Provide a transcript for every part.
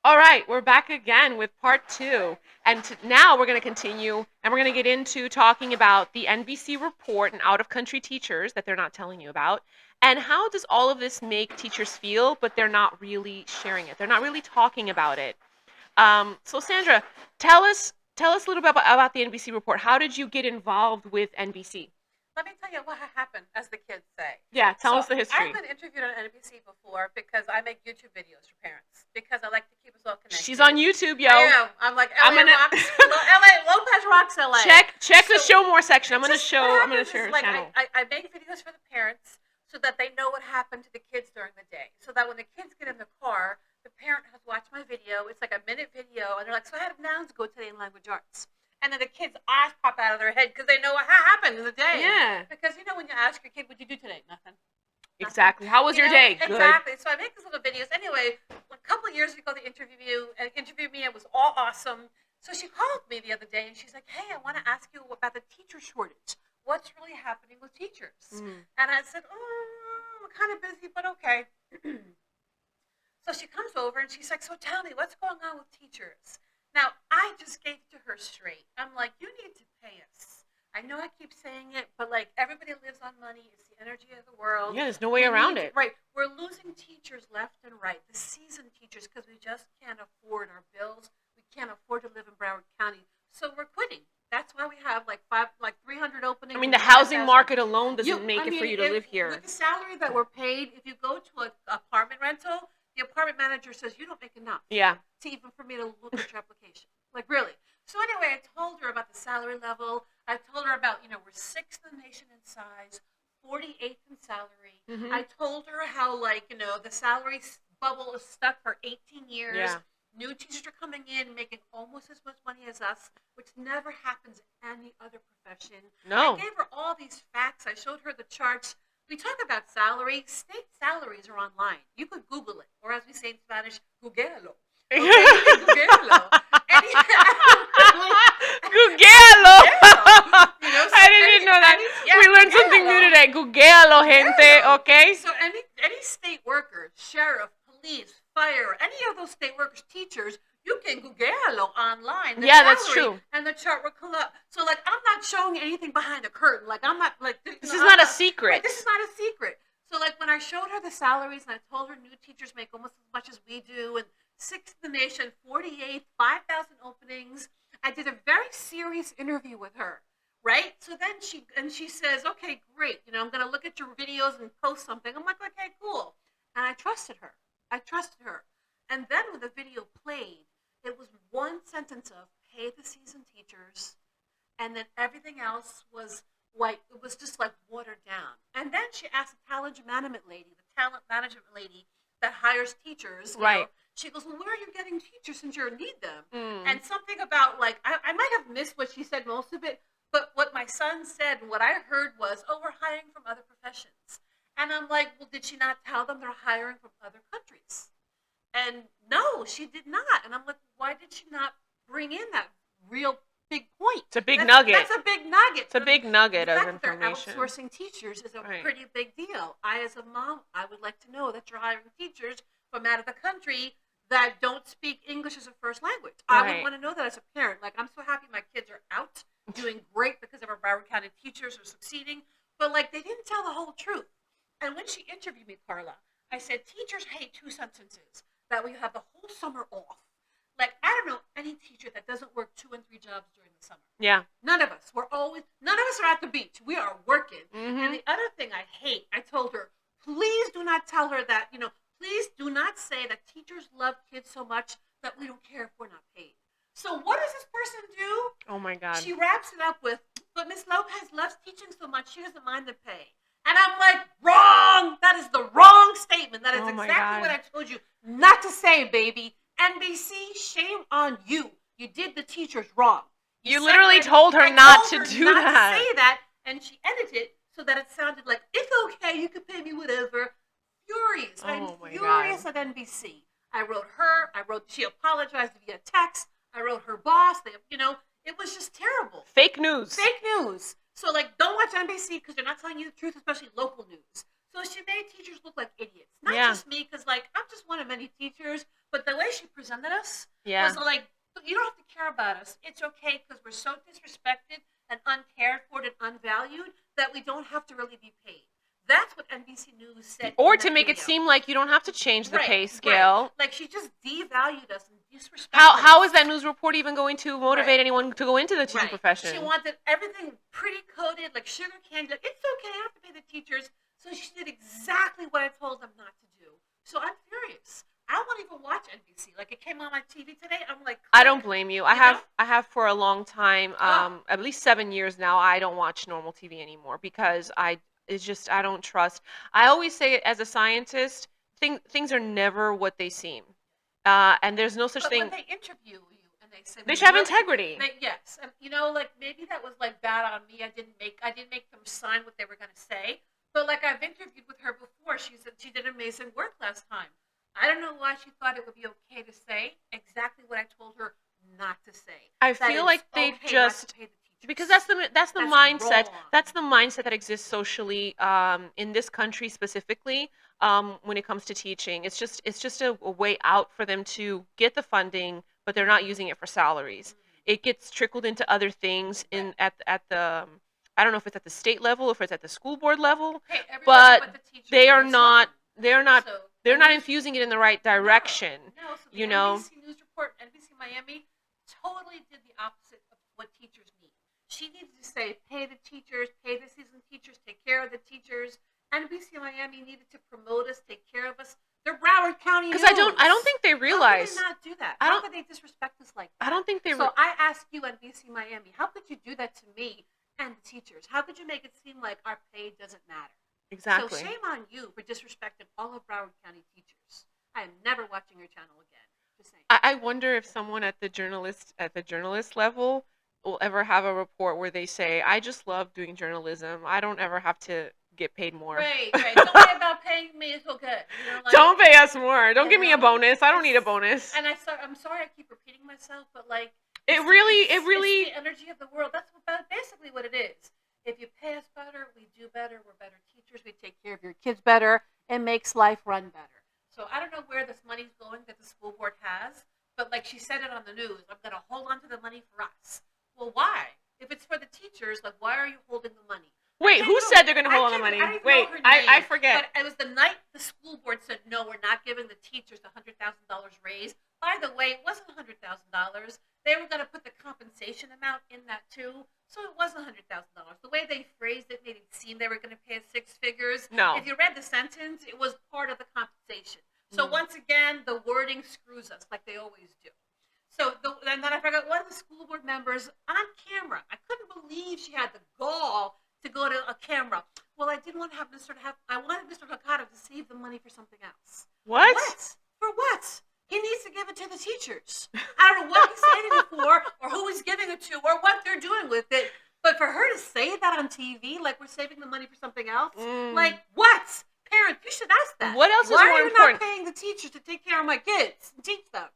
All right, we're back again with part two. And now we're going to continue and we're going to get into talking about the NBC report and out of country teachers that they're not telling you about. And how does all of this make teachers feel, but they're not really sharing it? They're not really talking about it. So Sandra, tell us a little bit about the NBC report. How did you get involved with NBC? Let me tell you what happened, as the kids say. Yeah, tell us the history. I've been interviewed on NBC before because I make YouTube videos for parents because I like to keep us all connected. She's on YouTube, yo. I am. I'm like LA rocks. Lopez rocks LA. Check the show more section. I'm gonna share her like channel. I make videos for the parents so that they know what happened to the kids during the day. So that when the kids get in the car, the parent has watched my video. It's like a minute video, and they're like, "So how did nouns go today in language arts?" And then the kids' eyes pop out of their head because they know what happened in the day. Yeah. Because when you ask your kid, "What'd you do today?" Nothing. Exactly. How was your day? Good. Exactly. So I make these little videos. Anyway, a couple of years ago, they interviewed me. It was all awesome. So she called me the other day, and she's like, "Hey, I want to ask you about the teacher shortage. What's really happening with teachers?" And I said, "Oh, I'm kind of busy, but okay." So she comes over, and she's like, "So tell me, what's going on with teachers?" Now, I just gave it to her straight. I'm like, "You need to pay us. I know I keep saying it, but like everybody lives on money. It's the energy of the world. Yeah, there's no way around it. Right. We're losing teachers left and right, the seasoned teachers, because we just can't afford our bills. We can't afford to live in Broward County. So we're quitting. That's why we have like 300 openings. I mean, the housing market alone doesn't make it for you to live here. With the salary that we're paid, if you go to an apartment rental, the apartment manager says you don't make enough. Yeah. To even for me to look at your application. Like, really. So anyway, I told her about the salary level. I told her about, we're 6th in the nation in size, 48th in salary. Mm-hmm. I told her how, the salary bubble is stuck for 18 years. Yeah. New teachers are coming in making almost as much money as us, which never happens in any other profession. No. I gave her all these facts. I showed her the charts. We talk about salary. State salaries are online. You could Google it, or as we say in Spanish, Googlelo. Okay, Googlelo. Googlelo. I didn't even know that. We learned something new today. Googlelo, gente. Okay. So any state worker, sheriff, police, fire, any of those state workers, teachers, you can Googlelo online. Yeah, that's true. And the chart will come up. So I'm not showing anything behind the curtain. I'm not this is not a secret. Right, this is not a secret. So when I showed her the salaries and I told her new teachers make almost as much as we do, and 6th in the nation, 48th, 5,000 openings. I did a very serious interview with her, right? So then she says, "Okay, great. I'm going to look at your videos and post something." I'm like, "Okay, cool." And I trusted her. And then when the video played, it was one sentence of pay the seasoned teachers, and then everything else was like, it was just like watered down. And then she asked the talent management lady that hires teachers. Right. She goes, "Well, where are you getting teachers since you need them?" And something about I might have missed what she said, most of it, but what my son said and what I heard was, "Oh, we're hiring from other professions." And I'm like, "Well, did she not tell them they're hiring from other countries?" And no, she did not. And I'm like, "Why did she not bring in that real big point?" It's a big nugget. That's a big nugget. It's a big nugget of information. information. They're outsourcing teachers is a pretty big deal. As a mom, I would like to know that you're hiring teachers from out of the country that don't speak English as a first language. I would want to know that as a parent. I'm so happy my kids are out doing great because of our Broward County teachers are succeeding, but they didn't tell the whole truth. And when she interviewed me, Carla, I said, "Teachers hate 2 sentences, that we have the whole summer off." I don't know any teacher that doesn't work 2 and 3 jobs during the summer. Yeah. None of us. None of us are at the beach. We are working. Mm-hmm. And the other thing I hate, I told her, please do not tell her that, please do not say that teachers love kids so much that we don't care if we're not paid. So what does this person do? Oh my God. She wraps it up with, "But Miss Lopez loves teaching so much, she doesn't mind the pay." And I'm like, wrong! That is the wrong statement. That is exactly what I told you not to say, baby. NBC, shame on you. You did the teachers wrong. You literally told her not to do that. Not to say that, and she edited it so that it sounded like, "It's okay, you can pay me whatever." Furious. I'm furious at NBC. She apologized via text. I wrote her boss. It was just terrible. Fake news. So don't watch NBC because they're not telling you the truth, especially local news. So she made teachers look like idiots. Not Yeah. just me, because like I'm just one of many teachers, but the way she presented us Yeah. was like, you don't have to care about us. It's okay because we're so disrespected and uncared for and unvalued that we don't have to really be paid. That's what NBC News said. Or in to that make it video. seem like you don't have to change the Right, pay right. scale. Like she just devalued us and disrespected How us. is that news report even going to motivate Right. anyone to go into the teaching Right. profession? She wanted everything pre-coded, like sugar candy. Like, it's okay, I have to pay the teachers. So she did exactly what I told them not to do. So I'm furious. I won't even watch NBC. Like it came on my TV today. I'm like, I don't blame you. I know? have for a long time, Oh. at least 7 years now. I don't watch normal TV anymore because I don't trust. I always say it as a scientist, things are never what they seem, and there's no such But thing. when they interview you and they say They should have integrity. yes, and like maybe that was like bad on me. I didn't make them sign what they were going to say. But like I've interviewed with her before. She said she did amazing work last time. I don't know why she thought it would be okay to say exactly what I told her not to say. I feel like they just because that's the mindset. Wrong. That's the mindset that exists socially in this country specifically when it comes to teaching. It's just a way out for them to get the funding, but they're not using it for salaries. It gets trickled into other things in at the I don't know if it's at the state level, if it's at the school board level, Hey, but the teachers, they are it's not wrong. they're not So, they're not infusing it in the right direction. No, so the you know. NBC News report, NBC Miami, totally did the opposite of what teachers need. She needed to say, pay the teachers, pay the seasoned teachers, take care of the teachers. NBC Miami needed to promote us, take care of us. They're Broward County News. Because I don't think they realize. How could they not do that? How could they disrespect us like that? I don't think they. So I ask you, NBC Miami, how could you do that to me and the teachers? How could you make it seem like our pay doesn't matter? Exactly. So shame on you for disrespecting all of Broward County teachers. I am never watching your channel again. Just saying. I wonder if someone at the journalist level will ever have a report where they say, "I just love doing journalism. I don't ever have to get paid more." Right. Don't worry about paying me. It's okay. Don't pay us more. Don't give me a bonus. I don't need a bonus. And I'm sorry I keep repeating myself, but like it really it's the energy of the world. That's basically what it is. If you pay us better, we do better. We're better teachers. We take care of your kids better. It makes life run better. So I don't know where this money's going that the school board has, but like she said it on the news, I'm going to hold on to the money for us. Well, why? If it's for the teachers, like why are you holding the money? Wait, who said they're going to hold on the money? Wait, I forget. But it was the night the school board said, no, we're not giving the teachers the $100,000 raise. By the way, it wasn't $100,000. They were going to put the compensation amount in that too. So it wasn't $100,000. The way they phrased it made it seem they were going to pay us six figures. No. If you read the sentence, it was part of the compensation. So once again, the wording screws us like they always do. So and then I forgot one of the school board members on camera. I couldn't believe she had the gall to go to a camera. Well, I didn't want to have I wanted Mr. Hakato to save the money for something else. What? For what? He needs to give it to the teachers. I don't know what he's saving it for, or who he's giving it to, or what they're doing with it. But for her to say that on TV, like we're saving the money for something else, like what? Parents, you should ask that. What else is Why more are you important? not paying the teachers to take care of my kids and teach them?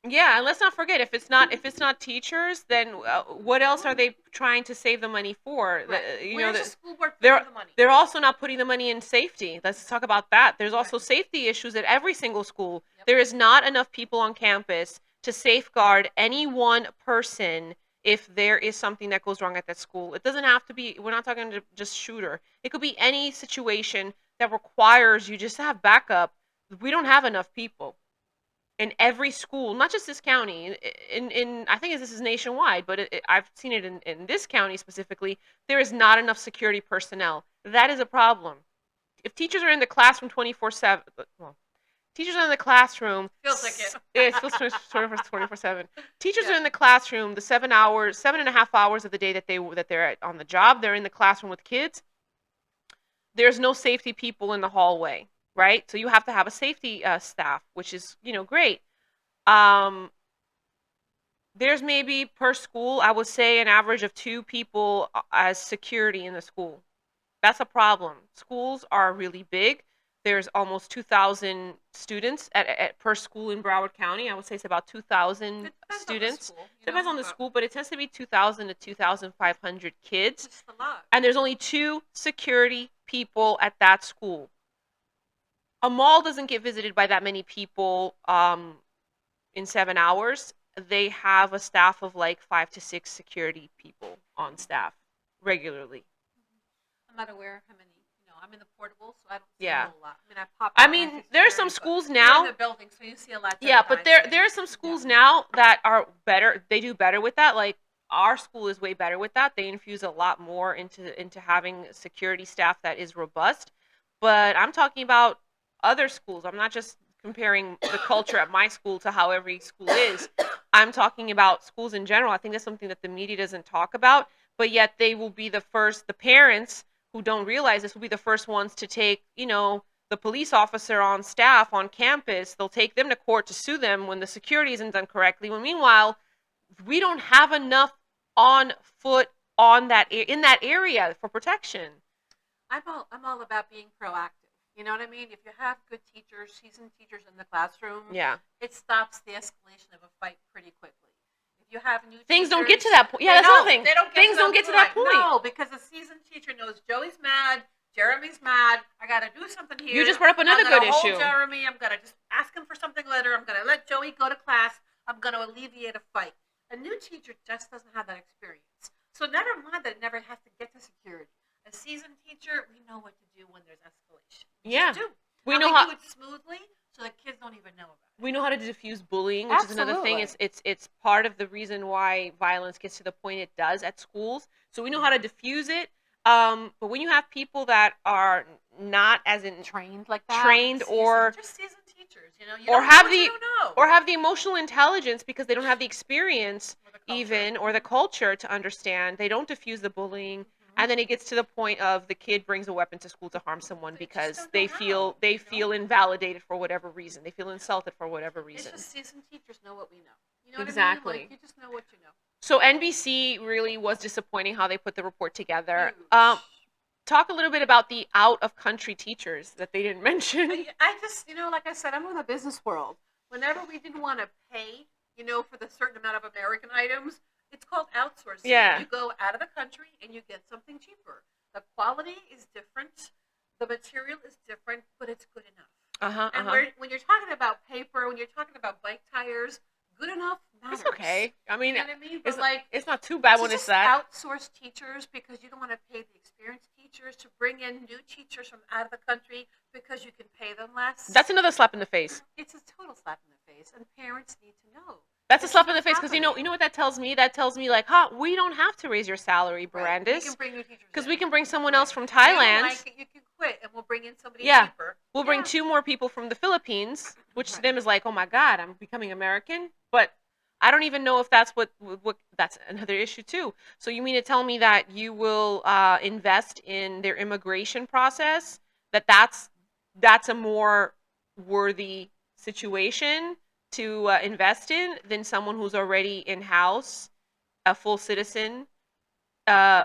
Yeah, and let's not forget if it's not teachers, then what else are they trying to save the money for? Right. Where's the school board putting the money? They're also not putting the money in safety. Let's talk about that. There's also safety issues at every single school. Yep. There is not enough people on campus to safeguard any one person if there is something that goes wrong at that school. It doesn't have to be, we're not talking to just shooter. It could be any situation that requires you just to have backup. We don't have enough people. In every school, not just this county, in I think this is nationwide, but I've seen it in this county specifically, there is not enough security personnel. That is a problem. If teachers are in the classroom 24/7, well, teachers are in the classroom. Feels like it. Yeah, it feels 24/7. Teachers are in the classroom the 7.5 hours of the day that they're on the job. They're in the classroom with kids. There's no safety people in the hallway. Right? So you have to have a safety staff, which is, great. There's maybe per school, I would say an average of 2 people as security in the school. That's a problem. Schools are really big. There's almost 2,000 students at per school in Broward County. I would say it's about 2,000 students. Depends on the school, but it tends to be 2,000 to 2,500 kids. That's a lot. And there's only 2 security people at that school. a mall doesn't get visited by that many people in 7 hours. They have a staff of like 5 to 6 security people on staff regularly. I'm not aware of how many. I'm in the portable, so I don't see a Yeah. whole lot. I mean, I pop I out and I mean, see there are some security, but schools you're in now. the building, so you see a lot Yeah, different but eyes there than are some yeah. schools now that are better. They do better with that. Like our school is way better with that. They infuse a lot more into having security staff that is robust. But I'm talking about other schools. I'm not just comparing the culture at my school to how every school is. I'm talking about schools in general. I think that's something that the media doesn't talk about, but yet they will be the first, the parents who don't realize this will be the first ones to take, the police officer on staff on campus. They'll take them to court to sue them when the security isn't done correctly. When meanwhile, we don't have enough on foot on that in that area for protection. I'm all about being proactive. You know what I mean? If you have good teachers, seasoned teachers in the classroom, Yeah. it stops the escalation of a fight pretty quickly. If you have new Things teachers, don't get to that point. Yeah, they that's another don't. thing. They don't get Things to don't that get to that point. No, because a seasoned teacher knows Joey's mad, Jeremy's mad. I got to do something here. You just brought up another good I'm issue. gonna hold Jeremy. I'm gonna just ask him for something later. I'm gonna let Joey go to class. I'm gonna alleviate a fight. A new teacher just doesn't have that experience. So never mind that it never has to get to security. A seasoned teacher, we know what to do when there's escalation. Yeah. Do. We And know we how do it smoothly so the kids don't even know about it. we know how to diffuse bullying, which is another thing. Absolutely. It's part of the reason why violence gets to the point it does at schools. So we know how to diffuse it. But when you have people that are not as in Trained like that. trained or just seasoned teachers, you or don't know have what the you don't know. or have the emotional intelligence because they don't have the experience Or the culture. even or the culture to understand, they don't diffuse the bullying. Mhm. And then it gets to the point of the kid brings a weapon to school to harm someone They just because don't they know how, feel they feel invalidated for whatever reason. They feel insulted for whatever It's reason. just seasoned teachers know what we know. You know what I mean? Exactly. Like, you just know what you know. So NBC really was disappointing how they put the report together. Huge. Talk a little bit about the out of country teachers that they didn't mention. I just, like I said, I'm in the business world. Whenever we didn't want to pay, for the certain amount of American items, it's called outsourcing. Yeah. You go out of the country and you get something cheaper. The quality is different, the material is different, but it's good enough. And when you're talking about paper, when you're talking about bike tires, good enough matters. It's okay. I mean, you know what I mean? But it's not too bad so when just it's that. outsource teachers because you don't want to pay the experienced teachers to bring in new teachers from out of the country because you can pay them less. That's another slap in the face. It's a total slap in the face, and parents need to know. That's a slap in the face because you know what that tells me? That tells me like, we don't have to raise your salary, Right. Brandis. We can bring new teachers Because in. we can bring someone else from If you don't Thailand. like it, you can quit, and we'll bring in somebody Yeah. cheaper. We'll bring 2 more people from the Philippines, which to them is like, oh my God, I'm becoming American. But I don't even know if that's what that's another issue too. So you mean to tell me that you will invest in their immigration process? That's a more worthy situation to invest in than someone who's already in house, a full citizen, uh,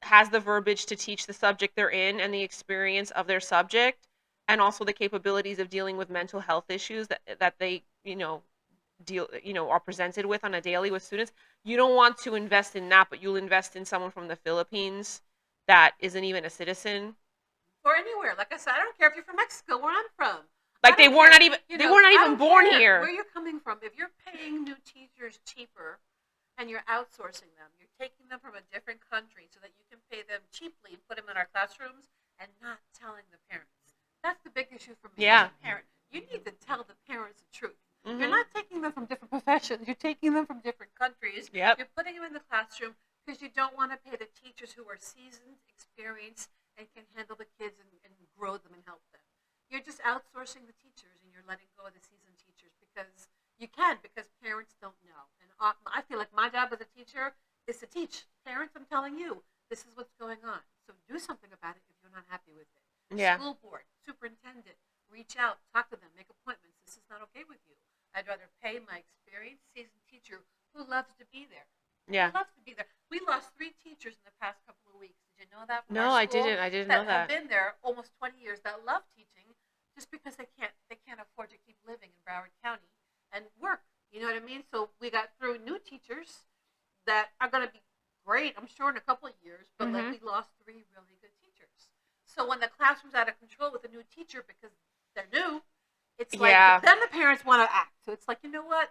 has the verbiage to teach the subject they're in and the experience of their subject, and also the capabilities of dealing with mental health issues that they are presented with on a daily with students. You don't want to invest in that, but you'll invest in someone from the Philippines that isn't even a citizen. Or anywhere. Like I said, I don't care if you're from Mexico, where I'm from. Like they were not even born care here. Where you're coming from. If you're paying new teachers cheaper and you're outsourcing them, you're taking them from a different country so that you can pay them cheaply and put them in our classrooms and not telling the parents. That's the big issue for me as a parent. You need to tell the parents the truth. Mm-hmm. You're not taking them from different professions. You're taking them from different countries. Yep. You're putting them in the classroom because you don't want to pay the teachers who are seasoned, experienced, and can handle the kids and grow them and help them. You're just outsourcing the teachers and you're letting go of the seasoned teachers because you can, because parents don't know. And I feel like my job as a teacher is to teach. Parents, I'm telling you, this is what's going on. So do something about it if you're not happy with it. Yeah. School board, superintendent, reach out, talk to them, make appointments. This is not okay with you. I'd rather pay my experienced, seasoned teacher who loves to be there. Yeah. Who loves to be there. We lost 3 teachers in the past couple of weeks. Did you know that? No, I didn't. I didn't know that. Have been there almost 20 years that love teaching just because they can't afford to keep living in Broward County and work. You know what I mean? So we got through new teachers that are going to be great, I'm sure, in a couple of years. But we lost 3 really good teachers. So when the classroom's out of control with a new teacher because they're new, it's like Yeah. then the parents want to act. So it's like, you know what?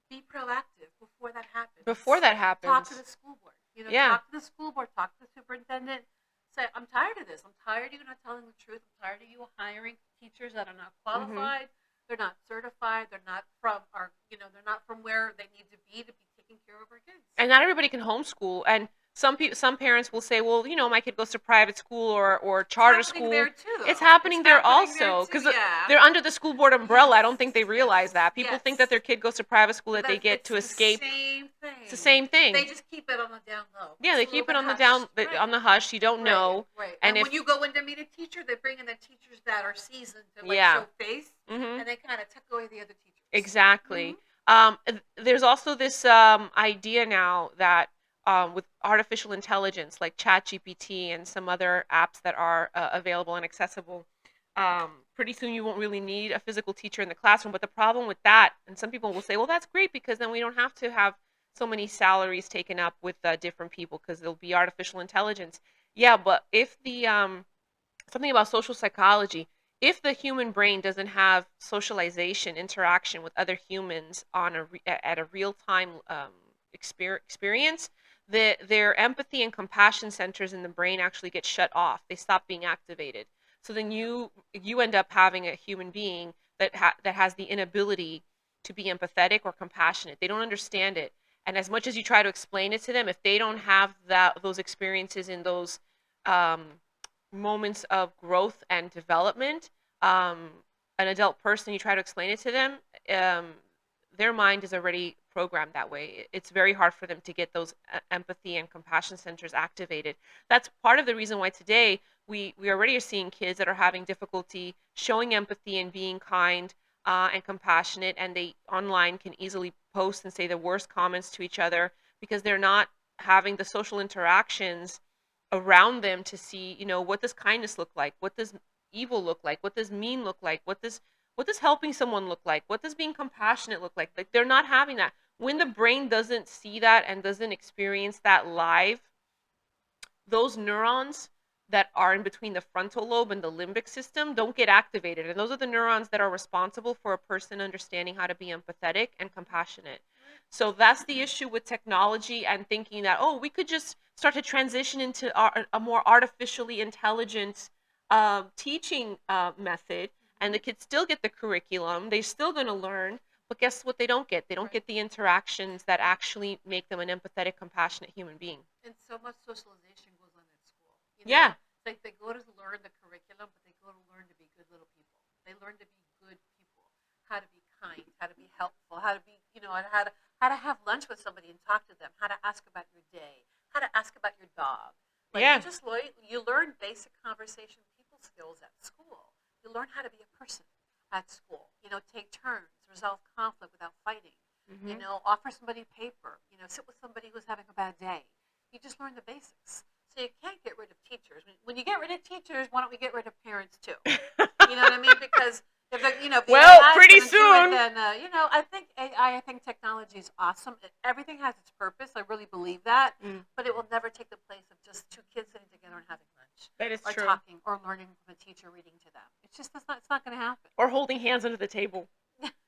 Be proactive before that happens. Before that happens. Talk to the school board. Yeah. Talk to the school board. Talk to the superintendent. Say, I'm tired of this. I'm tired of you not telling the truth. I'm tired of you hiring teachers that are not qualified. They're not certified. They're not from our, they're not from where they need to be taking care of our kids. And not everybody can homeschool. And some parents will say, well, my kid goes to private school or charter school. There too, it's happening there also because they're under the school board umbrella. I don't think they realize that. People think that their kid goes to private school that they get to escape. Same thing. It's the same thing. They just keep it on the down low. Yeah, they keep it on the down on the hush. You don't know. Right. And when you go in to meet a teacher, they bring in the teachers that are seasoned to show face, and they kind of tuck away the other teachers. Exactly. There's also this idea now that with artificial intelligence like ChatGPT and some other apps that are available and accessible, pretty soon you won't really need a physical teacher in the classroom. But the problem with that, and some people will say, well, that's great because then we don't have to have so many salaries taken up with different people because there'll be artificial intelligence. Yeah, but if the something about social psychology, if the human brain doesn't have socialization, interaction with other humans at a real-time experience, their empathy and compassion centers in the brain actually get shut off. They stop being activated. So then you end up having a human being that has the inability to be empathetic or compassionate. They don't understand it. And as much as you try to explain it to them, if they don't have those experiences in those moments of growth and development, an adult person, you try to explain it to them, their mind is already programmed that way. It's very hard for them to get those empathy and compassion centers activated. That's part of the reason why today we already are seeing kids that are having difficulty showing empathy and being kind and compassionate, and they online can easily post and say the worst comments to each other because they're not having the social interactions around them to see, what does kindness look like? What does evil look like? What does mean look like? What does helping someone look like? What does being compassionate look like? Like, they're not having that. When the brain doesn't see that and doesn't experience that live, those neurons that are in between the frontal lobe and the limbic system don't get activated. And those are the neurons that are responsible for a person understanding how to be empathetic and compassionate. So that's the issue with technology and thinking that, we could just start to transition into a more artificially intelligent teaching method, and the kids still get the curriculum. They're still going to learn, but guess what they don't get? They don't get the interactions that actually make them an empathetic, compassionate human being. And so much socialization goes on at school. Yeah. It's like they go to learn the curriculum, but they go to learn to be good little people. They learn to be good people, how to be kind, how to be helpful, how to be, how to have lunch with somebody and talk to them, how to ask about your day, how to ask about your dog. You learn basic conversation people skills at school. You learn how to be a person at school. Take turns, resolve conflict without fighting. Offer somebody paper. Sit with somebody who's having a bad day. You just learn the basics. So you can't get rid of teachers. When you get rid of teachers, why don't we get rid of parents too? You know what I mean? Because if pretty soon. Then I think technology is awesome. Everything has its purpose. I really believe that. But it will never take the place of just two kids sitting together and having lunch. That is true. Or talking, or learning from a teacher reading to them. It's not going to happen. Or holding hands under the table.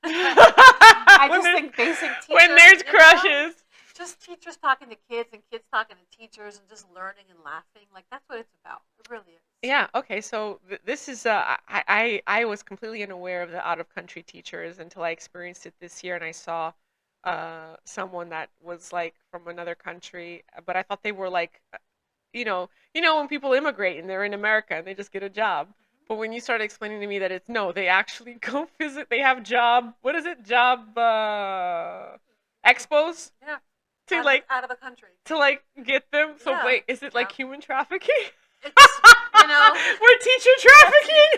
I just think basic teachers. When there's crushes. Just teachers talking to kids and kids talking to teachers and just learning and laughing. Like, that's what it's about. It really is. Yeah. Okay. So this is I was completely unaware of the out of country teachers until I experienced it this year, and I saw someone that was like from another country, but I thought they were like, when people immigrate and they're in America and they just get a job. But when you started explaining to me that they actually go visit, they have job expos. Yeah. Out of the country. To get them. So yeah. Wait, is it like human trafficking? It's, we're teacher trafficking.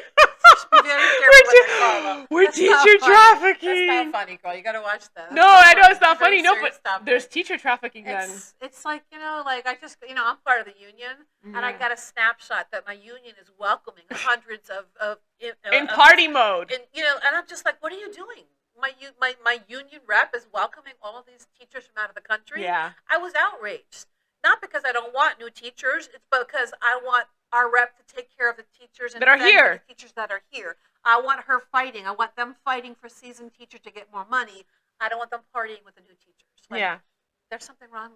Be very careful we're teacher trafficking. That's not funny, girl. You gotta watch that. No, I know it's not funny. No, but there's teacher trafficking then. It's like, I just, I'm part of the union, and I got a snapshot that my union is welcoming hundreds of in party mode. And I'm just like, what are you doing? My union rep is welcoming all of these teachers from out of the country. Yeah. I was outraged. not because I don't want new teachers, it's because I want our rep to take care of the teachers and That are fend for the here. teachers that are here. I want her fighting. I want them fighting for seasoned teachers to get more money. I don't want them partying with the new teachers. Like, Yeah. there's something wrong.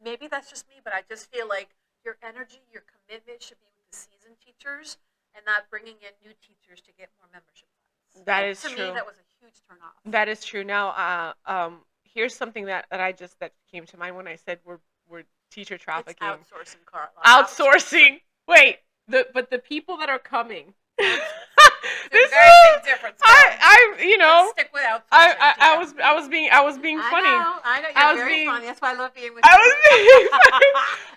Maybe that's just me, but I just feel like your energy, your commitment should be with the seasoned teachers and not bringing in new teachers to get more membership funds. That Like, is to me, true. that was a huge turnoff. That is true. Now, here's something that came to mind when I said we're teacher It's trafficking. outsourcing, Carla. Outsourcing. Wait, but the people that are coming. There's This a very is big difference. Girl. Stick with outsourcing. I was being funny. I know. I You're was very being funny. That's why I love being with I you. was being funny.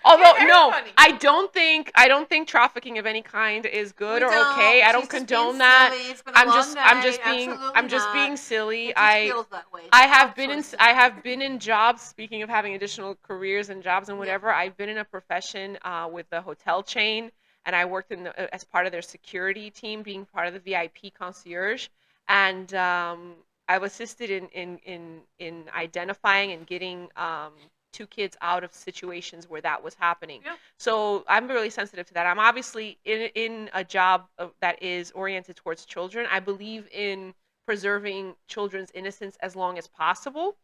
Although You're very no, funny. I don't think trafficking of any kind is good We or don't. okay. I She's don't just condone being that. silly. It's been a long I'm night. just being Absolutely I'm just not. being silly. It just feels that way. It's I have been in outsourcing. I have been in jobs. Speaking of having additional careers and jobs and Yep. whatever, I've been in a profession with a hotel chain, and I worked as part of their security team, being part of the VIP concierge, and I've assisted in identifying and getting two kids out of situations where that was happening. Yep. So I'm really sensitive to that. I'm obviously in a job that is oriented towards children. I believe in preserving children's innocence as long as possible.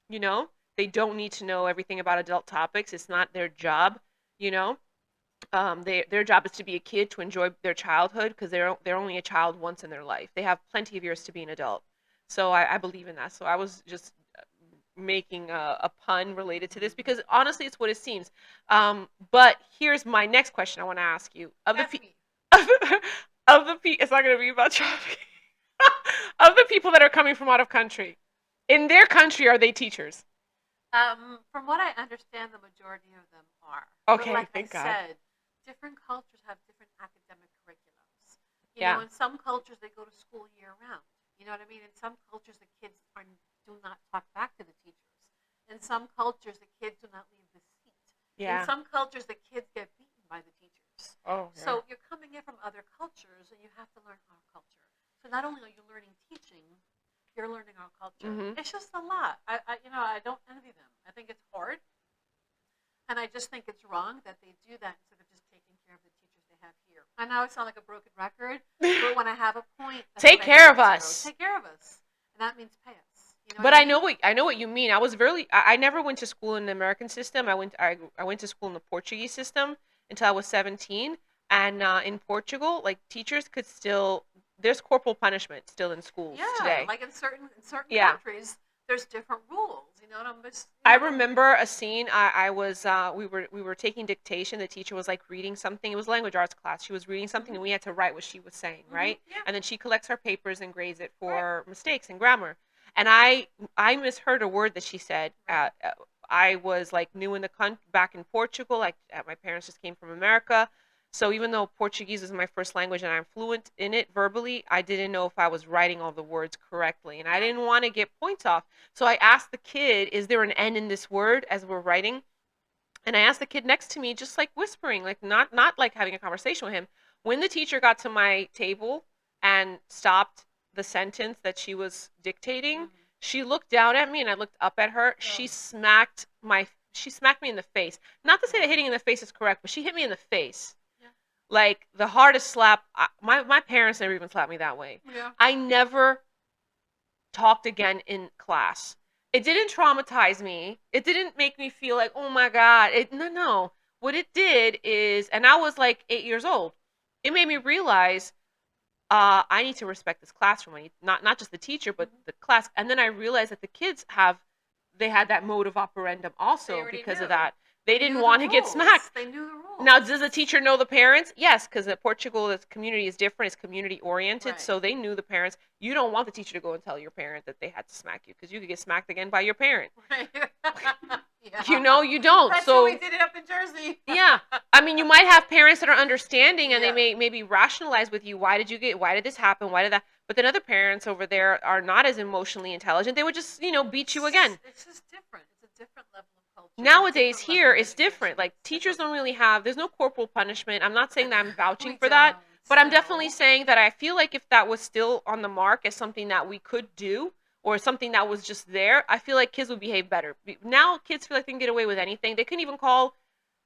You know, they don't need to know everything about adult topics. It's not their job. You know, their job is to be a kid, to enjoy their childhood, because they're only a child once in their life. They have plenty of years to be an adult. So I believe in that. So I was just making a pun related to this because honestly, it's what it seems. But here's my next question I want to ask you: That's me. of the it's not going to be about trafficking. Of the people that are coming from out of country, in their country, are they teachers? From what I understand, the majority of them are. Okay, but like thank I God. said, different cultures have different academic curriculums. You Yeah. know, in some cultures they go to school year round. You know what I mean? In some cultures the kids do not talk back to the teachers. In some cultures the kids do not leave the seat. Yeah. In some cultures the kids get beaten by the teachers. Oh, yeah. So you're coming in from other cultures and you have to learn our culture. So not only are you learning teaching, you're learning our culture. Mhm. It's just a lot. I don't envy them. I think it's hard, and I just think it's wrong that they do that instead of just taking care of the teachers they have here. I know I sound like a broken record, but when I have a point, that's Take what I care of stick to. us. Take care of us, and that means pay us. You know But what I I mean? know what you mean. I never went to school in the American system. I went to school in the Portuguese system until I was 17. And in Portugal, like teachers could still there's corporal punishment still in schools Yeah, today. like in certain Yeah. countries, there's different rules. You know what I'm just. I remember a scene. I was we were taking dictation. The teacher was like reading something. It was language arts class. She was reading something, and we had to write what she was saying, right? Yeah. And then she collects her papers and grades it for mistakes in grammar. And I misheard a word that she said. Right. I was like new in the back in Portugal. Like my parents just came from America. So even though Portuguese is my first language and I'm fluent in it verbally, I didn't know if I was writing all the words correctly, and I didn't want to get points off. So I asked the kid, "Is there an N in this word?" as we're writing. And I asked the kid next to me, just like whispering, like not like having a conversation with him. When the teacher got to my table and stopped the sentence that she was dictating, she looked down at me and I looked up at her. She smacked me in the face. Not to say that hitting in the face is correct, but she hit me in the face. Like the hardest slap. My parents never even slapped me that way. Yeah. I never talked again in class. It didn't traumatize me. It didn't make me feel like, oh my God. No. What it did is, and I was like 8 years old. It made me realize I need to respect this classroom. I need, not just the teacher, but the class. And then I realized that the kids they had that mode of operandum also because knew. of that. They didn't knew want the to get rules. smacked. They knew the rules. Now, does the teacher know the parents? Yes, because in Portugal, the community is different. It's community oriented, Right. so they knew the parents. You don't want the teacher to go and tell your parent that they had to smack you because you could get smacked again by your parent. Right. Yeah. You know, you don't. That's so how we did it up in Jersey. yeah, I mean, you might have parents that are understanding and Yeah. they may maybe rationalize with you, why did this happen? Why did that? But then other parents over there are not as emotionally intelligent. They would just, beat you again. It's just different. It's a different level of culture. Nowadays Different level here of it's different. education. Like It's teachers different. don't really have there's no corporal punishment. I'm not saying that I'm vouching We for that, don't. but I'm No. definitely saying that I feel like if that was still on the mark as something that we could do or something that was just there, I feel like kids would behave better. Now kids feel like they can get away with anything. They couldn't even call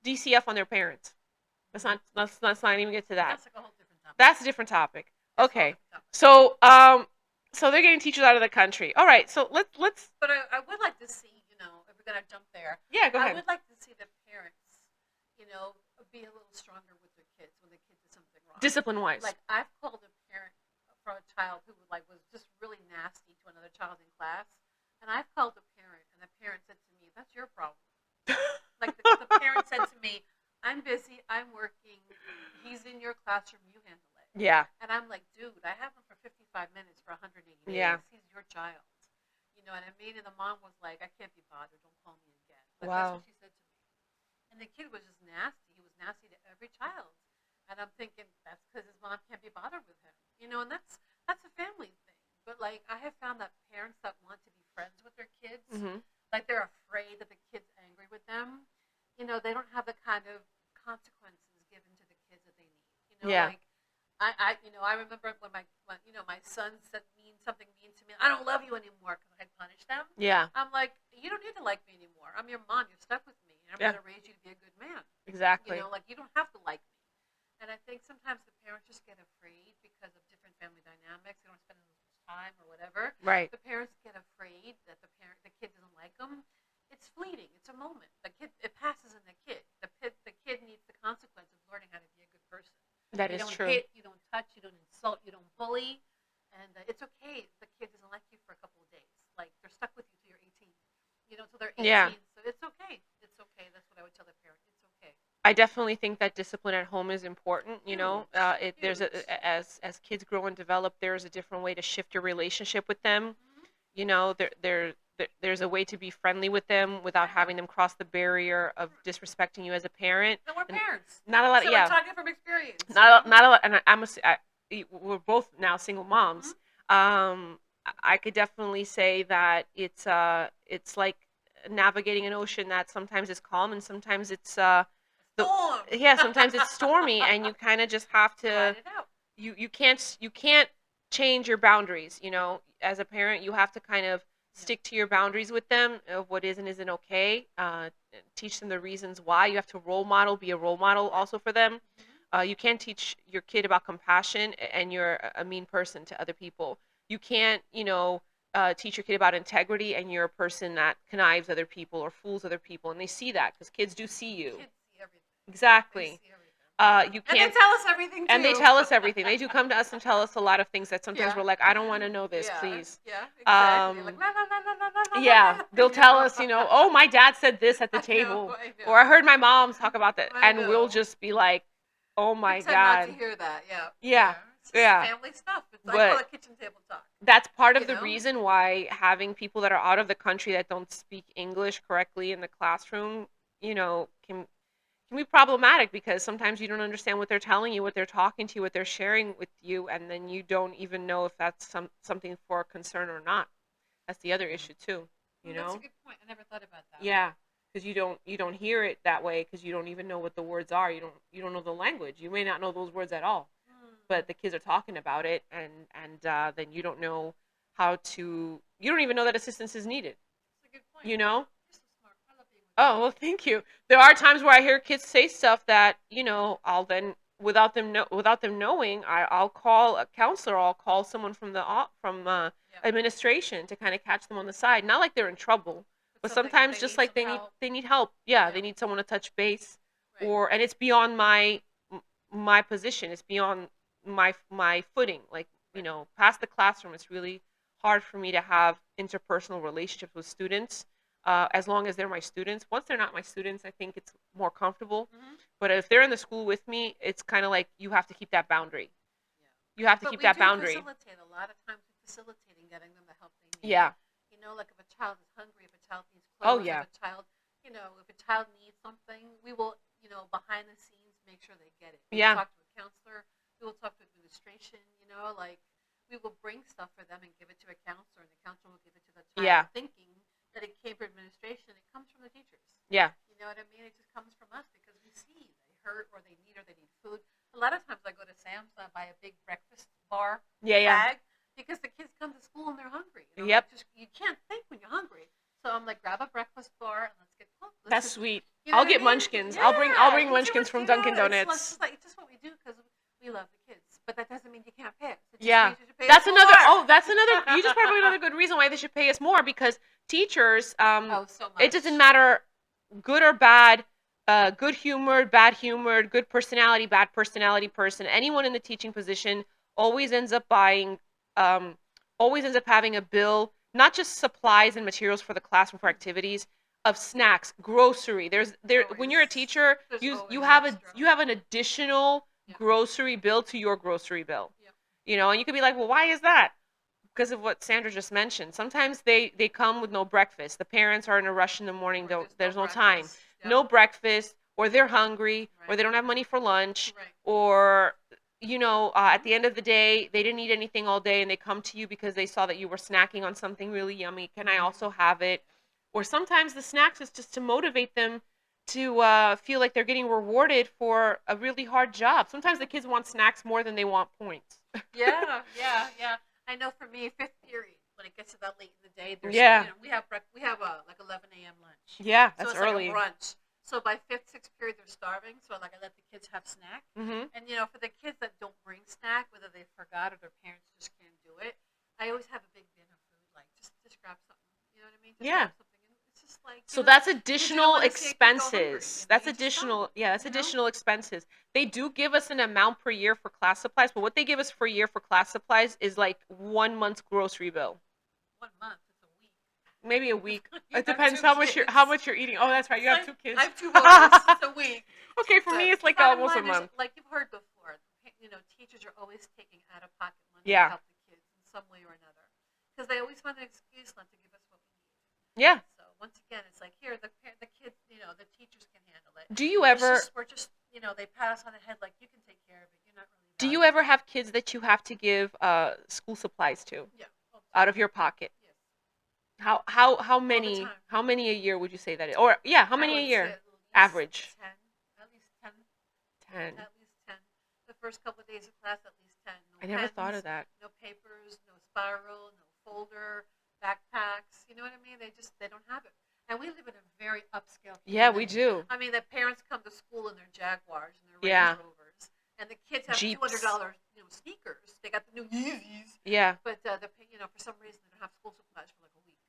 DCF on their parents. Let's not even get to that. That's like a whole different topic. That's a different topic. That's a whole Okay. different topic. So they're getting teachers out of the country. All right. So let's. But I would like to see, if we're gonna jump there. Yeah, go I ahead. would like to see the parents, be a little stronger with their kids when the kid did something wrong. Discipline wise. Like I've called a parent from a child who was just really nasty to another child in class, and I've called the parent, and the parent said to me, "That's your problem." Like the parent said to me, "I'm busy. I'm working. He's in your classroom. You handle it." Yeah. And I'm like, "Dude, I have him for 55 minutes for 180 days. Yeah. He's your child." And I mean, and the mom was like, "I can't be bothered. Don't call me again." Like, wow. That's what she said to me. And the kid was just nasty. He was nasty to every child. And I'm thinking that's because his mom can't be bothered with him. And that's a family thing. But like I have found that parents that want to be friends with their kids, like they're afraid that the kid's angry with them. They don't have the kind of consequences given to the kids that they need. Yeah. Like I remember when my son said something mean to me. I don't love you anymore because I punished them. Yeah. I'm like, you don't need to like me anymore. I'm your mom. You're stuck with me, and I'm going to raise you to be a good man. Exactly. Like you don't have to like me. And I think sometimes the parents just get afraid because of different family dynamics. They don't spend as much time or whatever. Right. The parents get afraid that the kid doesn't like them. It's fleeting. It's a moment. It passes in the kid. The kid needs the consequence of learning how to be a good person. That is true. You don't hit, you don't touch, you don't insult, you don't bully, and it's okay if the kid doesn't like you for a couple of days. Like they're stuck with you till you're 18. Till they're 18. Yeah. So it's okay. It's okay. That's what I would tell the parent. It's okay. I definitely think that discipline at home is important. There's as kids grow and develop, there's a different way to shift your relationship with them. There's a way to be friendly with them without having them cross the barrier of disrespecting you as a parent. And we're parents. Not a lot. So Yeah. we're talking from experience. Not a lot. And we're both now single moms. I could definitely say that it's like navigating an ocean that sometimes is calm and sometimes it's Storm. sometimes it's stormy, and you kind of just have to. Ride it out. You can't change your boundaries. As a parent, you have to kind of stick to your boundaries with them of what is and isn't okay. Teach them the reasons why. You have to be a role model also for them. You can't teach your kid about compassion and you're a mean person to other people. You can't, teach your kid about integrity and you're a person that connives other people or fools other people. And they see that because kids do see you. Kids see everything. Exactly. They see everything. You And can't. they tell us everything too. And they tell us everything. They do come to us and tell us a lot of things that sometimes we're like, I don't want to know this, Yeah. please. Yeah, exactly. Like, Yeah, they'll tell us, oh, my dad said this at the table, I know. or I heard my mom talk about that, I and know. we'll just be like, oh my Pretend God. not to hear that. Yeah. Yeah. It's just Yeah. family stuff. I But- call it kitchen table talk. That's part of You the know? reason why having people that are out of the country that don't speak English correctly in the classroom, can be problematic because sometimes you don't understand what they're telling you, what they're talking to you, what they're sharing with you, and then you don't even know if that's something for concern or not. That's the other issue too. That's a good point. I never thought about that. Yeah, because you don't hear it that way because you don't even know what the words are. You don't know the language. You may not know those words at all, but the kids are talking about it, and then you don't know how to. You don't even know that assistance is needed. That's a good point. You know. You're so smart. I love being with Oh, well, thank you. There are times where I hear kids say stuff that, I'll then, without them knowing, I'll call a counselor, I'll call someone from administration to kind of catch them on the side. Not like they're in trouble, but something sometimes they just need like some help. they need help. Yeah, Yeah. they need someone to touch base, Right. and it's beyond my position. It's beyond my footing. Like, past the classroom, it's really hard for me to have interpersonal relationships with students. As long as they're my students. Once they're not my students, I think it's more comfortable. But if they're in the school with me, it's kind of like you have to keep that boundary. Yeah. You have to keep that boundary. We facilitate. A lot of times we facilitate in getting them the help they need. Yeah. Like if a child is hungry, if a child needs Oh, clothes, yeah. if a child needs something, we will, behind the scenes make sure they get it. We Yeah. will talk to a counselor. We will talk to administration. Like we will bring stuff for them and give it to a counselor, and the counselor will give it to the child, Yeah. thinking that it came from administration. It comes from the teachers. Yeah. You know what I mean? It just comes from us because we see they hurt or they need food. A lot of times I go to Sam's and I buy a big breakfast bar Yeah. bag because the kids come to school and they're hungry. Yep. You can't think when you're hungry. So I'm like, grab a breakfast bar and let's get That's sweet. You know I'll what I get mean? munchkins. Yeah. I'll bring You munchkins from Dunkin' It's Donuts. just like, it's just what we do because we love the kids. But that doesn't mean you can't pay us. It just Yeah. means you should pay That's us another more. that's another you just brought up another good reason why they should pay us more, because teachers, Oh, so much. it doesn't matter good or bad, good humored, bad humored, good personality, bad personality person. Anyone in the teaching position always ends up buying, always ends up having a bill, not just supplies and materials for the classroom for activities, of snacks, grocery. When you're a teacher, you have an additional grocery bill to your grocery bill. Yep. You know, and you could be like, well, why is that? Because of what Sandra just mentioned. Sometimes they come with no breakfast. The parents are in a rush in the morning. There's no time. Yep. No breakfast, or they're hungry, or Right. they don't have money for lunch, Right. or at the end of the day, they didn't eat anything all day, and they come to you because they saw that you were snacking on something really yummy. Can I also have it? Or sometimes the snacks is just to motivate them to feel like they're getting rewarded for a really hard job. Sometimes the kids want snacks more than they want points. Yeah. I know for me, fifth period, when it gets to that late in the day, there's Yeah. we have like 11 a.m. lunch. Yeah, So that's it's early. like a brunch. So by fifth, sixth period, they're starving. So like I let the kids have snack. Mm-hmm. And for the kids that don't bring snack, whether they forgot or their parents just can't do it, I always have a big bin of food. Like just grab something. You know what I mean? Just Yeah. grab something. And it's just like So that's you don't additional wanna see a kid go hungry, expenses. That's you just additional. don't, Yeah, that's additional expenses. They do give us an amount per year for class supplies, but what they give us per year for class supplies is like 1 month's grocery bill. 1 month, it's a week. Maybe a week. You It have depends two how much kids. you're eating. Oh, that's right. You have Like, 2 kids. I have 2 boys. It's a week. Okay, for me But it's like bottom almost a line is, month. like you've heard before, teachers are always taking out of pocket money Yeah. to help the kids in some way or another, because they always find an excuse not to give us what we need. Yeah. So once again, it's like here the kids, the teachers can handle it. Do you ever We're just they pat us on the head like you can take care of it. You're not really. do you valued. ever have kids that you have to give school supplies to Yeah. out of your pocket? Yes. How many time. how many a year would you say that is? Or yeah, how I many a would year? say at least Average. 10. At least 10. 10. At least 10. The first couple of days of class, at least 10. No I never pens, thought of that. No papers, no spiral, no folder, backpacks. You know what I mean? They don't have it. And we live in a very upscale community. Yeah, we do. I mean, the parents come to school in their Jaguars and their Yeah. Range Rovers, and the kids have Jeeps. $200 sneakers. They got the new Yeezys, Yeah. but for some reason they don't have school supplies for like a week.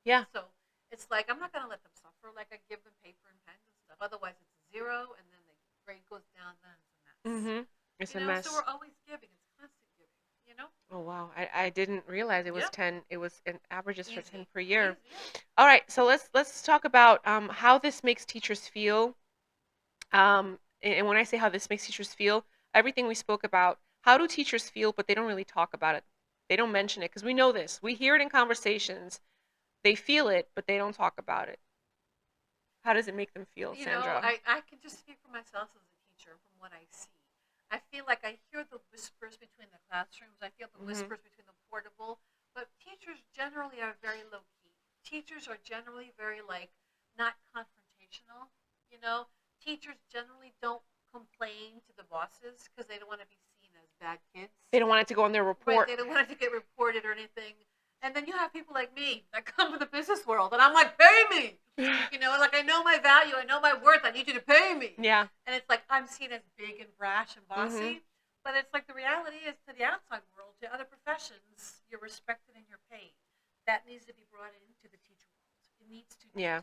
Yeah. So it's like I'm not gonna let them suffer. Like I give them paper and pens and stuff. Otherwise, it's a 0, and then the grade goes down. Then it's a mess. Mhm. It's a mess. So we're always giving. It's constant giving. Oh wow. I didn't realize it was Yep. 10. It was an averages for Easy. 10 per year. Easy, yeah. All right, so let's talk about how this makes teachers feel. And when I say how this makes teachers feel, everything we spoke about, how do teachers feel, but they don't really talk about it. They don't mention it because we know this. We hear it in conversations. They feel it, but they don't talk about it. How does it make them feel, Sandra? I can just speak for myself as a teacher from what I see. I feel like I hear the whispers between the classrooms. I feel the whispers between the portable. But teachers generally are very low key. Teachers are generally very not confrontational. Teachers generally don't complain to the bosses because they don't want to be seen as bad kids. They don't want it to go on their report. Right, they don't want it to get reported or anything. And then you have people like me that come to the business world, and I'm like, pay me. Like I know my value, I know my worth. I need you to pay me. Yeah. And it's like I'm seen as big and brash and bossy, but it's like the reality is to the outside world, to other professions, you're respected and you're paid. That needs to be brought into the teacher world. It needs to. Yeah.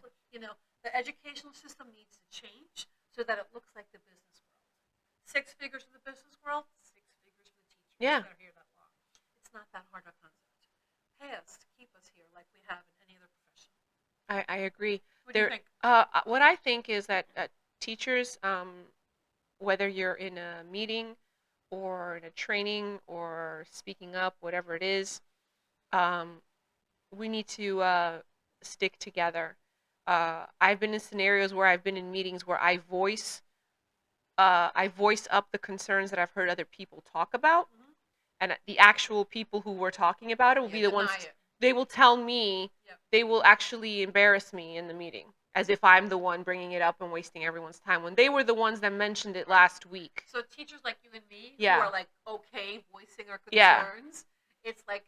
The educational system needs to change so that it looks like the business world. 6 figures in the business world, 6 figures for the teacher. Yeah. It's not here that long. It's not that hard a concept. Pay us to keep us here like we have in any other profession. I agree. What do you think? What I think is that teachers, whether you're in a meeting or in a training or speaking up, whatever it is, we need to stick together. I've been in scenarios where I've been in meetings where I voice up the concerns that I've heard other people talk about, and the actual people who were talking about it will be the ones. They will tell me. Yep. They will actually embarrass me in the meeting, as if I'm the one bringing it up and wasting everyone's time when they were the ones that mentioned it last week. So teachers like you and me Yeah. who are like okay voicing our Yeah. concerns, it's like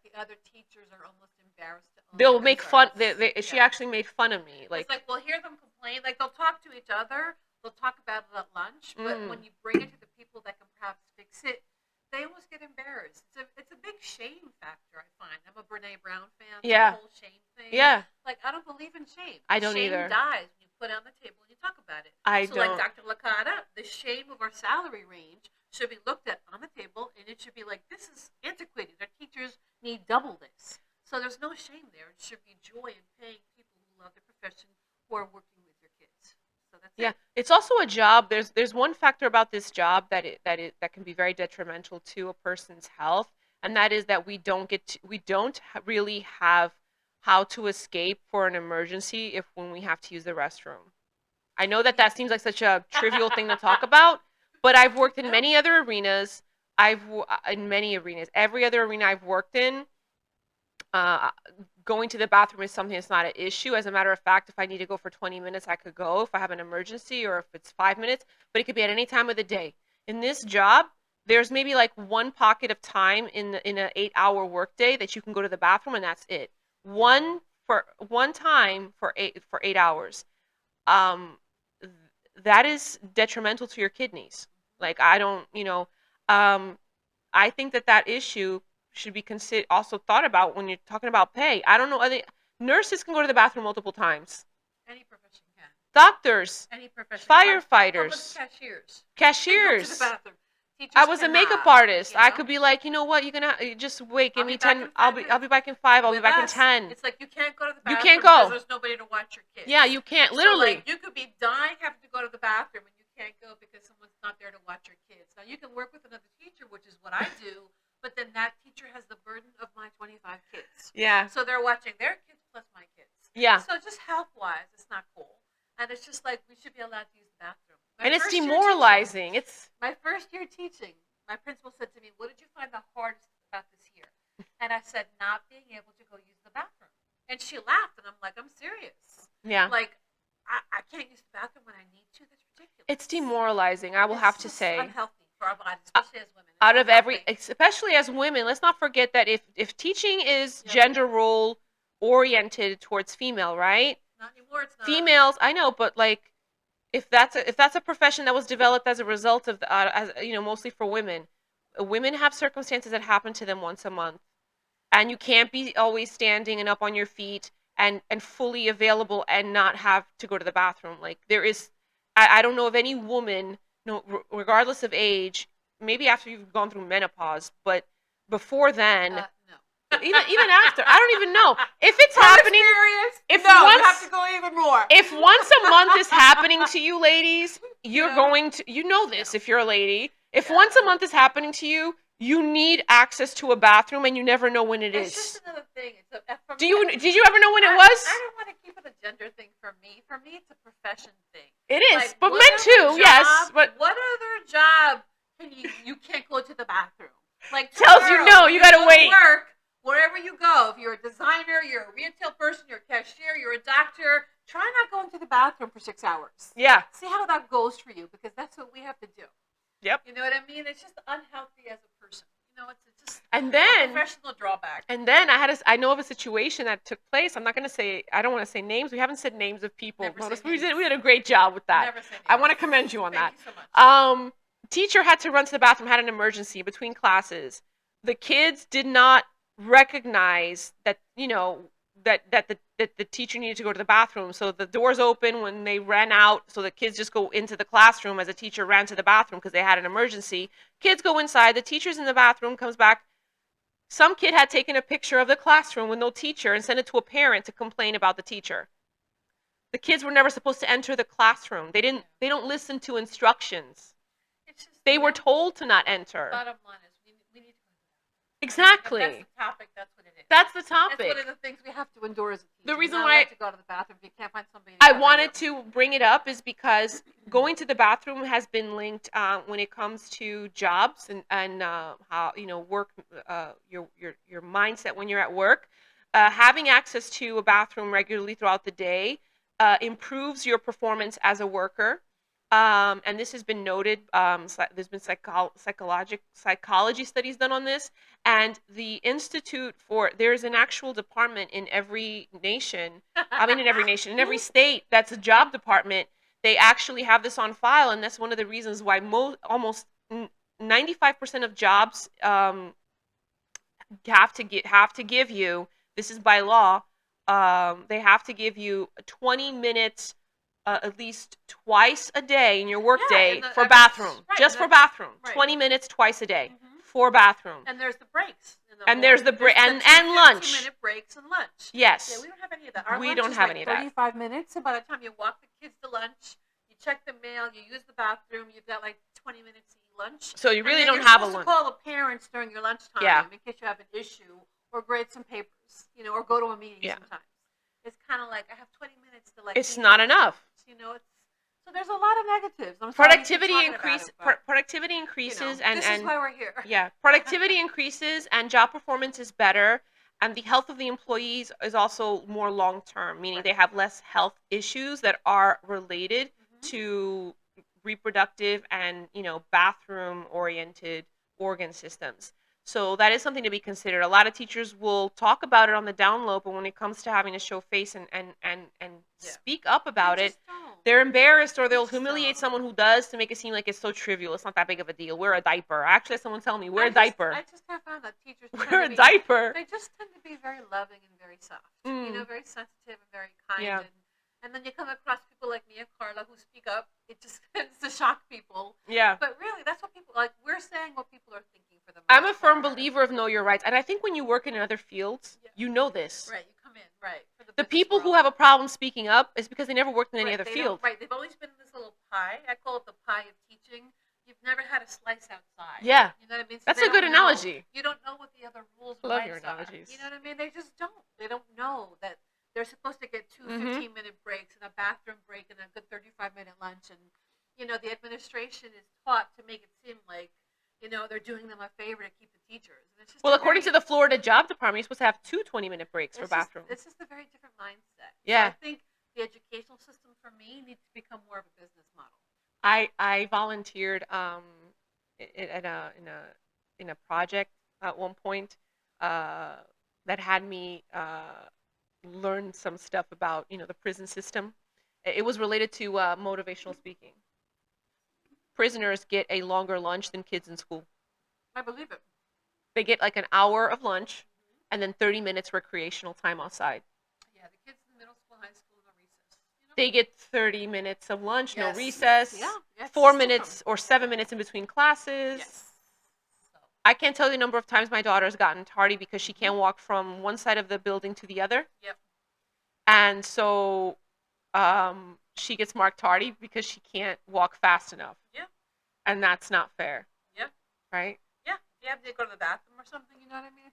the other teachers are almost embarrassed to own They'll their make fun. concerns. She Yeah. actually made fun of me. It's like, well, hear them complain. Like, they'll talk to each other. They'll talk about it at lunch. But when you bring it to the people that can perhaps fix it, they almost get embarrassed. It's a big shame factor, I find. I'm a Brene Brown fan. Yeah. The whole shame thing. Yeah. Like, I don't believe in shame. I don't shame either. dies when you put it on the table and you talk about it. I don't. Like Dr. Licata, the shame of our salary range should be looked at on the table, and it should be like, this is antiquated. Our teachers need double this. So there's no shame there. It should be joy in paying people who love their profession who are working with your kids. So that's Yeah, it. it's also a job. There's one factor about this job that can be very detrimental to a person's health, and that is that we don't really have how to escape for an emergency if when we have to use the restroom. I know that that seems like such a trivial thing to talk about, but I've worked in many other arenas. In many arenas. Every other arena I've worked in, uh, going to the bathroom is something that's not an issue. As a matter of fact, if I need to go for 20 minutes, I could go if I have an emergency, or if it's 5 minutes, but it could be at any time of the day. In this job, there's maybe like one pocket of time in an 8-hour workday that you can go to the bathroom, and that's it. One time for 8 hours. Um, that is detrimental to your kidneys. Like, I don't, I think that issue should be also thought about when you're talking about pay. I don't know. Nurses can go to the bathroom multiple times. Any profession can. Doctors. Any profession. Firefighters. Cashiers. Cashiers. Go to the bathroom. Teachers I was a makeup artist. You know? I could be like, you know what? You're gonna just wait. Give me 10. I'll be back in 5. I'll be back in 10. It's like you can't go to the bathroom. You can't go. Because there's nobody to watch your kids. Yeah, you can't. Literally. So, like, you could be dying having to go to the bathroom, and you can't go because someone's not there to watch your kids. Now, you can work with another teacher, which is what I do, but then that teacher has the burden of my 25 kids. Yeah. So they're watching their kids plus my kids. Yeah. So just health-wise, it's not cool. And it's just like we should be allowed to use the bathroom. And it's demoralizing. My first year teaching, my principal said to me, "What did you find the hardest about this year?" And I said, "Not being able to go use the bathroom." And she laughed, and I'm like, "I'm serious." Yeah. Like, I can't use the bathroom when I need to. That's ridiculous. It's demoralizing, I will have to say. It's unhealthy for our bodies, especially as women. Especially as women, let's not forget that if teaching is gender role oriented towards female, right? Not anymore. It's not. Females, I know, but like, if that's a profession that was developed as a result of mostly for women. Women have circumstances that happen to them once a month, and you can't be always standing and up on your feet and fully available and not have to go to the bathroom. Like, there is, I don't know of any woman, no, regardless of age, maybe after you've gone through menopause, but before then. No. Even after, I don't even know if it's happening. You have to go even more. If once a month is happening to you, ladies, you're going to, this if you're a lady. If once a month is happening to you, you need access to a bathroom, and you never know when it is. It's just another thing. Did you ever know when it was? I don't want to keep it a gender thing for me. For me, it's a profession thing. It is, like, but men too. Yes, but what other job can you can't go to the bathroom? Like, tells you no, you gotta wait. Work, wherever you go, if you're a designer, you're a retail person, you're a cashier, you're a doctor, try not going to the bathroom for 6 hours. Yeah. See how that goes for you, because that's what we have to do. Yep. You know what I mean? It's just unhealthy as a person. You know, it's just and then a professional drawback. And then I know of a situation that took place. I don't want to say names. We haven't said names of people. We did a great job with that. Never say names. I want to commend you on that. Thank you so much. Teacher had to run to the bathroom, had an emergency between classes. The kids did not recognize that, that the teacher needed to go to the bathroom. So the doors open when they ran out. So the kids just go into the classroom as the teacher ran to the bathroom because they had an emergency. Kids go inside. The teacher's in the bathroom, comes back. Some kid had taken a picture of the classroom with no teacher and sent it to a parent to complain about the teacher. The kids were never supposed to enter the classroom. They don't listen to instructions. They were told to not enter. Bottom line is we need to. Exactly. That's the topic. That's what it is. That's the topic. That's one of the things we have to endure as a teacher. The reason why to go to the bathroom if you can't find somebody. I wanted to bring it up is because going to the bathroom has been linked when it comes to jobs and how work, your mindset when you're at work. Having access to a bathroom regularly throughout the day improves your performance as a worker. And this has been noted. There's been psychology studies done on this, and the Institute for there's an actual department in every nation. I mean, in every nation, in every state, that's a job department. They actually have this on file, and that's one of the reasons why almost 95% of jobs have to give you. This is by law. They have to give you 20 minutes at least twice a day in your work day for bathroom. Right, just for bathroom. Right. 20 minutes twice a day for bathroom. And there's the breaks. And there's the break and lunch. 15-minute breaks and lunch. Yes. Yeah, we don't have any of that. Our we lunch don't is have like any of that. 35 minutes, and by the time you walk the kids to lunch, you check the mail, you use the bathroom, you've got like 20 minutes to eat lunch. So you really and don't have a lunch. lunch. Call the parents during your lunchtime in case you have an issue, or grade some papers, or go to a meeting sometimes. It's kind of like I have 20 minutes to like. It's not enough. So there's a lot of negatives. Productivity increases, and this is why we're here. Yeah, productivity increases, and job performance is better, and the health of the employees is also more long term, meaning they have less health issues that are related to reproductive and bathroom oriented organ systems. So that is something to be considered. A lot of teachers will talk about it on the down low, but when it comes to having to show face and speak up about it, they're embarrassed, or they'll humiliate someone who does to make it seem like it's so trivial. It's not that big of a deal. Wear a diaper. Actually, someone tell me, wear a diaper. I just have found that teachers wear a diaper. They just tend to be very loving and very soft. Very sensitive and very kind. Yeah. And then you come across people like me and Carla who speak up. It just tends to shock people. Yeah. But really, that's what people like. We're saying what people are thinking for the most I'm a firm part. believer of know your rights, and I think when you work in other fields, you know this. Right. You come in. Right. For the people who have a problem speaking up is because they never worked in any other field. Right. They've always been in this little pie. I call it the pie of teaching. You've never had a slice outside. Yeah. You know what I mean? So that's a good analogy. You don't know what the other rules and rights your analogies. are. You know what I mean? They just don't. They don't know that they're supposed to get two 15-minute breaks and a bathroom break and a good 35-minute lunch. And, the administration is taught to make it seem like, they're doing them a favor to keep the teachers. And it's just according to the Florida Job Department, you're supposed to have two 20-minute breaks for bathroom. It's just a very different mindset. Yeah. So I think the educational system for me needs to become more of a business model. I volunteered in a project at one point that had me learn some stuff about the prison system. It was related to motivational speaking. Prisoners get a longer lunch than kids in school. I believe it. They get like an hour of lunch and then 30 minutes recreational time outside. Yeah, the kids in middle school, high school, no recess. They get 30 minutes of lunch, no recess. Yeah. 4 minutes or 7 minutes in between classes. Yes. I can't tell you the number of times my daughter's gotten tardy because she can't walk from one side of the building to the other. Yep. And so she gets marked tardy because she can't walk fast enough. Yeah. And that's not fair. Yeah. Right? Yeah. You have to go to the bathroom or something, you know what I mean?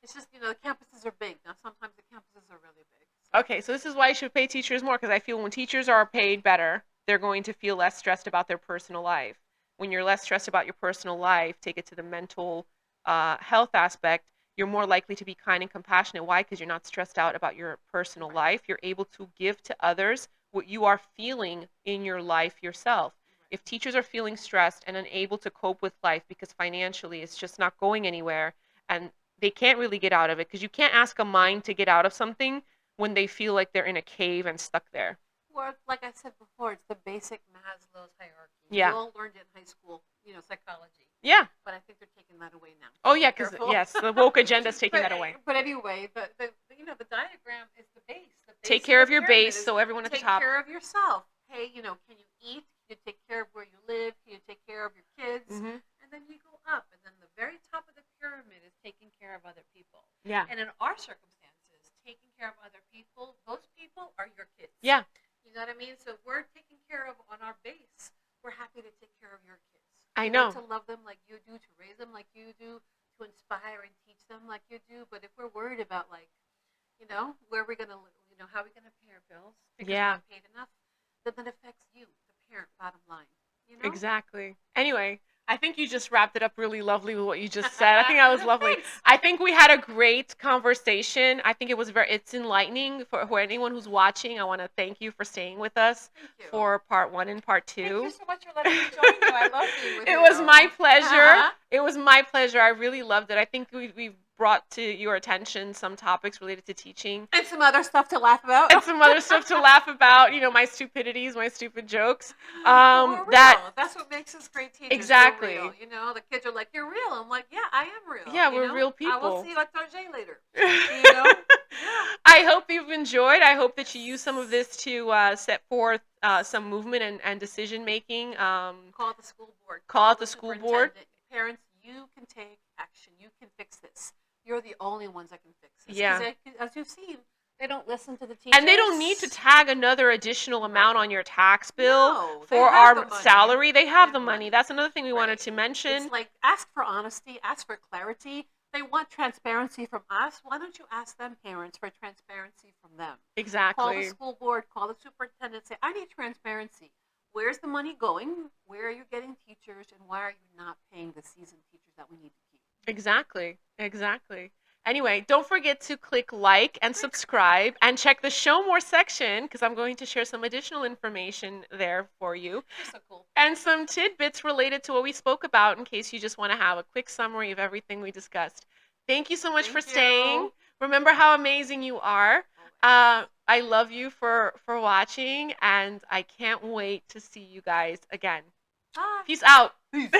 It's just, the campuses are big. Now, sometimes the campuses are really big. So. Okay, so this is why you should pay teachers more, because I feel when teachers are paid better, they're going to feel less stressed about their personal life. When you're less stressed about your personal life, take it to the mental health aspect, you're more likely to be kind and compassionate. Why? Because you're not stressed out about your personal life. You're able to give to others what you are feeling in your life yourself. If teachers are feeling stressed and unable to cope with life because financially it's just not going anywhere and they can't really get out of it, because you can't ask a mind to get out of something when they feel like they're in a cave and stuck there. Or, like I said before, it's the basic Maslow's hierarchy. Yeah. We all learned it in high school, psychology. Yeah. But I think they're taking that away now. Oh, yeah, because, yes, the woke agenda is taking that away. But anyway, the diagram is the base. The base take care of your base so everyone at the top. Take care of yourself. Hey, can you eat? Can you take care of where you live? Can you take care of your kids? Mm-hmm. And then you go up. And then the very top of the pyramid is taking care of other people. Yeah. And in our circumstances, taking care of other people, those people are your kids. Yeah. You know what I mean? So if we're taking care of on our base, we're happy to take care of your kids. I know. To love them like you do, to raise them like you do, to inspire and teach them like you do. But if we're worried about where we're gonna live, how we're gonna pay our bills because we're not paid enough, then that affects you, the parent, bottom line. Exactly. Anyway, I think you just wrapped it up really lovely with what you just said. I think that was lovely. Thanks. I think we had a great conversation. I think it's enlightening for anyone who's watching. I want to thank you for staying with us Thank you. for part 1 and part 2. Thank you so much for letting me join you. I love being with It you. was my pleasure. Uh-huh. It was my pleasure. I really loved it. I think we brought to your attention some topics related to teaching. And some other stuff to laugh about. And some other stuff to laugh about, my stupidities, my stupid jokes. We're real. That's what makes us great teachers. Exactly. We're real. The kids are like, "You're real." I'm like, "Yeah, I am real." Yeah, we're real people. I will see you at Target later. I hope you've enjoyed. I hope that you use some of this to set forth some movement and decision making. Call the school board. Call out the school board. Parents, you can take action. You can fix this. You're the only ones that can fix this. Yeah. 'Cause as you've seen, they don't listen to the teachers. And they don't need to tag another additional amount on your tax bill No, for our salary. They have the money. money. That's another thing we wanted to mention. It's like, ask for honesty, ask for clarity. They want transparency from us. Why don't you ask them, parents, for transparency from them? Exactly. Call the school board, call the superintendent, say, I need transparency. Where's the money going? Where are you getting teachers? And why are you not paying the seasoned teachers that we need to keep? Exactly. Anyway, don't forget to click like and subscribe and check the show more section because I'm going to share some additional information there for you. You're so cool. And some tidbits related to what we spoke about in case you just want to have a quick summary of everything we discussed. Thank you so much for staying. Remember how amazing you are. I love you for watching, and I can't wait to see you guys again. Bye. Peace out. Peace.